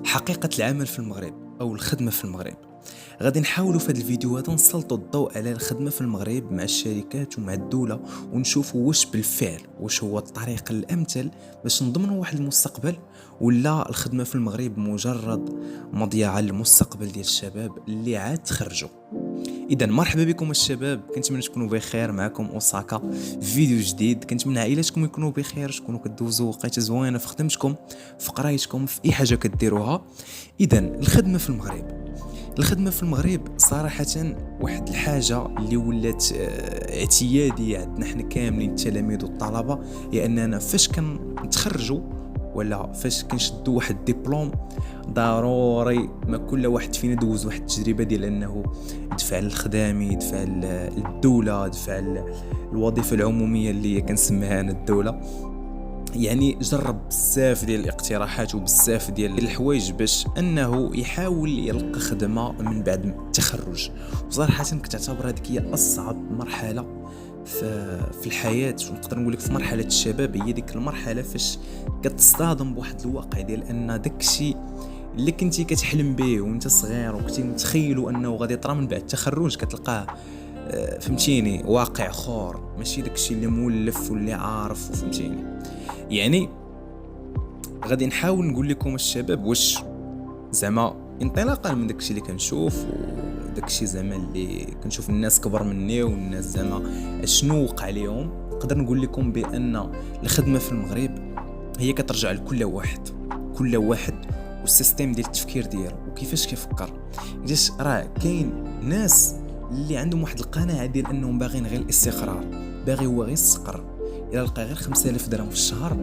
حقيقة العمل في المغرب أو الخدمة في المغرب. غادي نحاولوا في هذا الفيديو هذا نسلطوا الضوء على الخدمة في المغرب مع الشركات ومع الدولة، ونشوفوا واش بالفعل واش هو الطريق الأمثل باش نضمنوا واحد المستقبل، ولا الخدمة في المغرب مجرد مضيعة للمستقبل ديال الشباب اللي عاد تخرجوا. اذا مرحبا بكم الشباب، كنتمنى تكونوا بخير. معكم اوساكا فيديو جديد. كنتمنى عائلتكم يكونوا بخير، تكونوا كدوزوا وقيته زوينه في خدمتكم، في قرايتكم، في اي حاجه كديروها. اذا الخدمه في المغرب صراحه واحد الحاجه اللي ولات اعتياديه عندنا حنا كاملين التلاميذ والطلبه، هي اننا فاش كنتخرجوا ولا فاش كنشدوا واحد الدبلوم ضروري ما كل واحد فينا دوز واحد التجربه ديال انه يدفع للخدامي، يدفع للدوله، يدفع الوظيفه العموميه اللي كنسميها انا الدوله. يعني جرب بزاف ديال الاقتراحات وبزاف ديال الحوايج باش انه يحاول يلقى خدمه من بعد التخرج. وصراحه كتعتبر هذيك هي اصعب مرحله في الحياه، ونقدر نقول لك في مرحله الشباب هي ديك المرحله فاش كتصطدم بواحد الواقع ديال ان داكشي اللي كنتي كتحلم به وانت صغير وكنتي متخيلوا انه غادي يطرا من بعد التخرج كتلقاه فهمتيني واقع اخر، ماشي داكشي اللي مولف واللي عارف. فهمتيني؟ يعني غادي نحاول نقول لكم الشباب واش زعما انطلاقا من داكشي اللي كنشوف وداكشي زعما اللي كنشوف الناس كبر مني والناس زعما شنو وقع لهم. نقدر نقول لكم بان الخدمه في المغرب هي كترجع لكل واحد، كل واحد والسيستم ديال التفكير ديالو وكيفاش كيفكر. علاش راه كاين ناس اللي عندهم واحد القناعه ديال انهم باغيين غير الاستقرار، باغي هو غير يستقر. الا لقى غير 5000 درهم في الشهر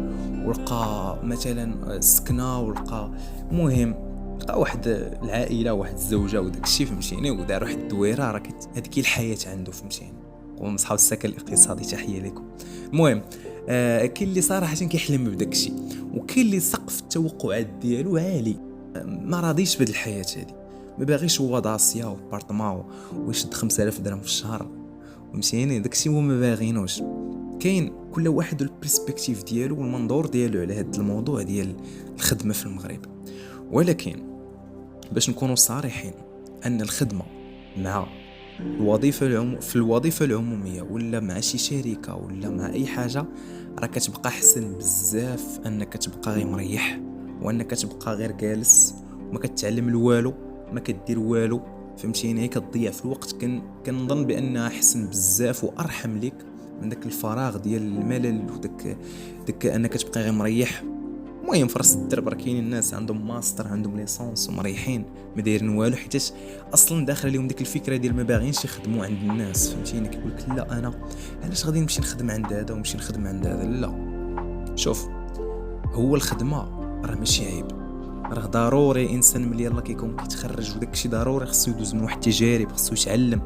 ولقى مثلا سكنه ولقى مهم لقى واحد العائله واحد الزوجه وداك الشيء، فهمتيني، ودار واحد الدويره، راه هذيك الحياه عنده، فهمتيني. ومن صحاب السكن الاقتصادي تحيه لكم. المهم كاين اللي صراحه كيحلم بداك الشيء، وكاين اللي سقف التوقعات ديالو عالي، ما راضيش بهاد الحياه هذه، ما باغيش هو داسيا وبارطما ويشد 5000 درهم في الشهر، فهمتيني. داكشي هو ما باغينوش. كاين كل واحد البرسبكتيف ديالو والمنظور ديالو على هذا الموضوع ديال الخدمه في المغرب. ولكن باش نكونوا صريحين ان الخدمه مع في الوظيفه العموميه ولا مع شي شركه ولا مع اي حاجه راه كتبقى احسن بزاف انك تبقى غير مريح، وانك تبقى غير جالس وما كتعلم والو، ما كدير والو، فهمتيني، كتضيع في الوقت. كنظن بانها احسن بزاف وارحم لك من داك الفراغ ديال الملل وداك انك تبقى غير مريح. المهم في راس الدرب راه كاينين الناس عندهم ماستر، عندهم ليسونس ومريحين ما دايرين والو، حيت اصلا داخل عليهم ديك الفكره ديال ما باغينش يخدموا عند الناس، فهمتيني. كيقول لك لا انا علاش غادي نمشي نخدم عند هذا ونمشي نخدم عند هذا؟ لا، شوف، هو الخدمه راه ماشي عيب، راه ضروري انسان ملي يلاه كيكون كيتخرج وداك الشيء ضروري خصو يدوز من واحد التجارب، خصو يتعلم.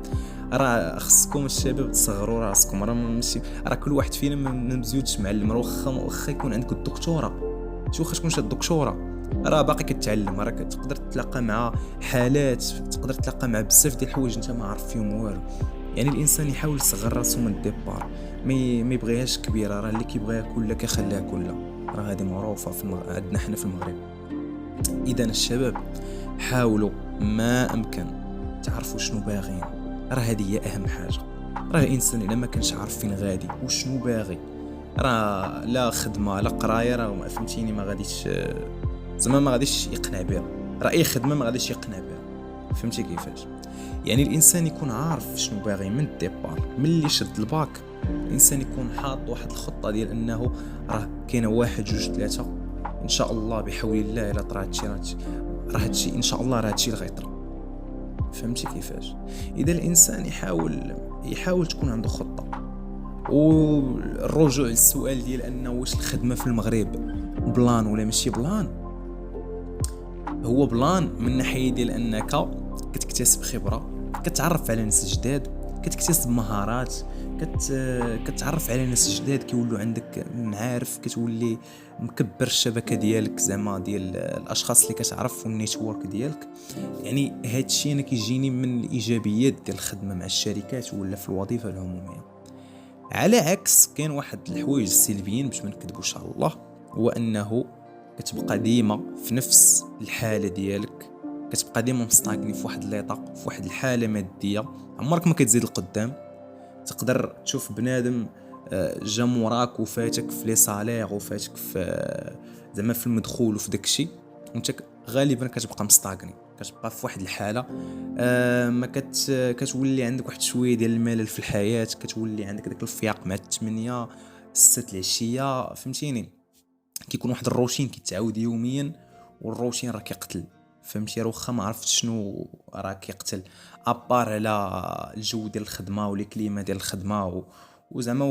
راه خصكم الشباب تصغروا راسكم، راه ماشي راه كل واحد فينا ما مزيودش معلم، راه واخا يكون عندك الدكتوراه، شو واخا تكون شاد الدكتوراه، راه باقي كتعلم، راه تقدر تتلاقى مع حالات، تقدر تتلاقى مع بزاف ديال الحوايج انت ما عارف فيهم والو. يعني الانسان يحاول يصغر راسو من الديبار، ما يبغيهاش كبيره، راه اللي كيبغيها كلها كيخليها كلها، راه هذه معروفه عندنا حنا في المغرب. اذا الشباب حاولوا ما امكن تعرفوا شنو باغيين، راه هذه هي اهم حاجه. راه الانسان الا ما كانش عارف فين غادي وشنو باغي، راه لا خدمه لا قرايه، راه فهمتيني ما غاديش زعما ما غاديش يقنع بها، راه اي خدمه ما غاديش يقنع بها، فهمتي كيفاش؟ يعني الانسان يكون عارف شنو باغي من الديبار، ملي شد الباك الانسان يكون حاط واحد الخطه ديال انه راه كاينه واحد جوج ثلاثه، ان شاء الله بحول الله الا طرا هادشي راه هادشي ان شاء الله راه هادشي اللي غيطرا، فهمتي كيفاش؟ اذا الانسان يحاول تكون عنده خطه. والرجوع للسؤال ديال انه واش الخدمه في المغرب بلان ولا ماشي بلان، هو بلان من ناحيه ديال انك كتكتسب خبره، كتعرف على ناس جداد، كتكتسب مهارات، كتعرف على ناس جداد، كيولوا عندك معارف، كتولي مكبر الشبكه ديالك زعما ديال الاشخاص اللي كتعرف والنيتورك ديالك. يعني هادشي انا كيجيني من الايجابيات ديال الخدمه مع الشركات ولا في الوظيفه العموميه. على عكس كاين واحد الحوايج السلبيين باش ما نكذبوش على الله، هو انه كتبقى ديما في نفس الحاله ديالك، كتبقى ديما مستاغني في واحد ليطا، في واحد الحاله ماديه، عمرك ما كتزيد القدام. تقدر تشوف بنادم جا موراك وفاتك في لي صالير وفاتك في زعما في المدخول وفي داكشي، وانت غالبا كتبقى مستاغني، كتبقى في واحد الحاله ما كتولي عندك واحد شويه ديال الملل في الحياه، كتولي عندك داك الفياق مع 8 6 العشيه، فهمتيني؟ كيكون واحد الروتين كيتعاود يوميا، والروتين راه كيقتل، فهمتي؟ راه واخا ما عرفت شنو راه كيقتل، ابار على الجو ديال الخدمه ولي كليما ديال الخدمه وزعما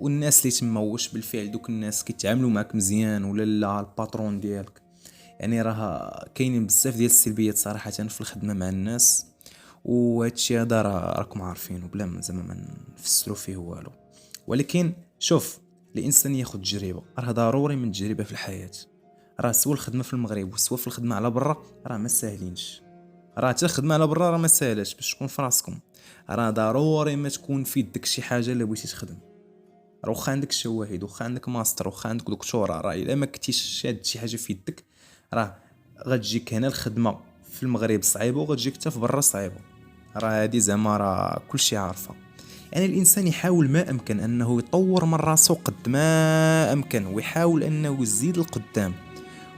والناس اللي تما، واش بالفعل دوك الناس كيتعاملوا معك مزيان ولا لا، الباترون ديالك. يعني راه كاينين بزاف ديال السلبيات صراحه في الخدمه مع الناس، وهادشي هذا راكم عارفينه بلا زعما ما نفسروا فيه والو. ولكن شوف، الانسان ياخذ تجربه، راه ضروري من تجربه في الحياه. راه سوا الخدمه في المغرب وسوا في الخدمه على برا راه ما ساهلينش، راه حتى الخدمه على برا راه ما ساهلاش باش تكون في راسكم. راه ضروري ما تكون في يدك شي حاجه الا بغيتي تخدم، راه واخا عندك شواهد، واخا عندك ماستر، واخا عندك دكتوراه، راه الا ما كنتيش شاد شي حاجه في يدك راه غتجيك هنا الخدمه في المغرب صعيبه، وغتجيك حتى في برا صعيبه. راه هادي زعما راه كلشي عارفه. يعني الانسان يحاول ما امكن انه يطور من راسو قد ما امكن، ويحاول انه يزيد القدام،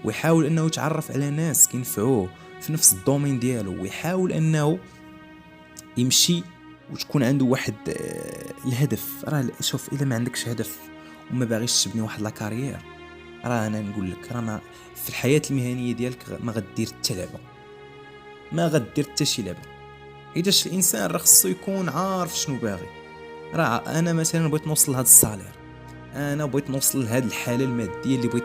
ويحاول انه يتعرف على ناس كينفعوه في نفس الدومين ديالو، ويحاول انه يمشي وتكون عنده واحد الهدف. راه شوف، الا ما عندكش هدف وما باغيش تبني واحد لا كارير، راه انا نقول لك راه في الحياه المهنيه ديالك ما غدير حتى لعبه، ما غدير حتى شي لعبه. حيتاش الانسان راه خصو يكون عارف شنو باغي. راه انا مثلا بغيت نوصل لهذا الصالير، انا بغيت نوصل لهذه الحاله الماديه اللي بغيت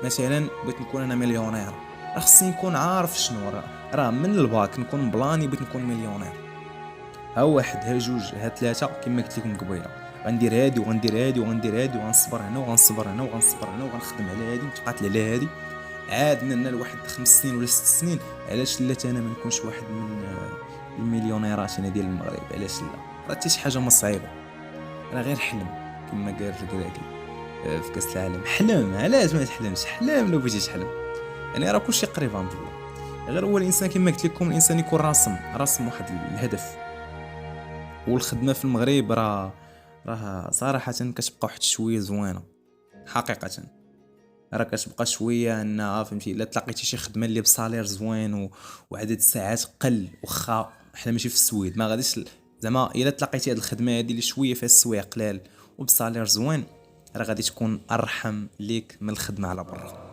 مثلا بغيت نكون انا مليونير، راه خصني نكون عارف شنو راه من الباك نكون بلاني بغيت نكون مليونير. ها واحد، ها جوج، ها ثلاثه، كما قلت لكم قبيله، غندير هادي وغندير هادي وغندير هادي، وغنصبر هنا وغنصبر هنا وغنصبر هنا، وغنخدم على هادي ونتقاتل على هادي. عاد لنا لواحد 5 سنين ولا 6 سنين، علاش لا انا ما نكونش واحد من المليونيرات هنا ديال المغرب؟ علاش لا؟ راه حتى شي حاجه ما صعيبه، راه غير حلم كما قال الكراكي في كاس العالم. حلم، علاش ما تحلمش؟ حلم لو بغيتي تحلم، يعني راه كلشي قريب عند الله. غير هو الانسان كما قلت لكم، الانسان يكون راسم واحد الهدف. والخدمه في المغرب راه صراحه كتبقى واحد شويه زوينه حقيقه. راه كتبقى شويه ان فهمتي، الا تلاقيتي شي خدمه اللي بصالير زوين وعدد الساعات قل، واخا حنا ماشي في السويد ما غاديش زعما، الا تلاقيتي هاد الخدمه هادي اللي شويه فيها السوايع قلال وبصالير زوين، راه غادي تكون ارحم ليك من الخدمه على برا.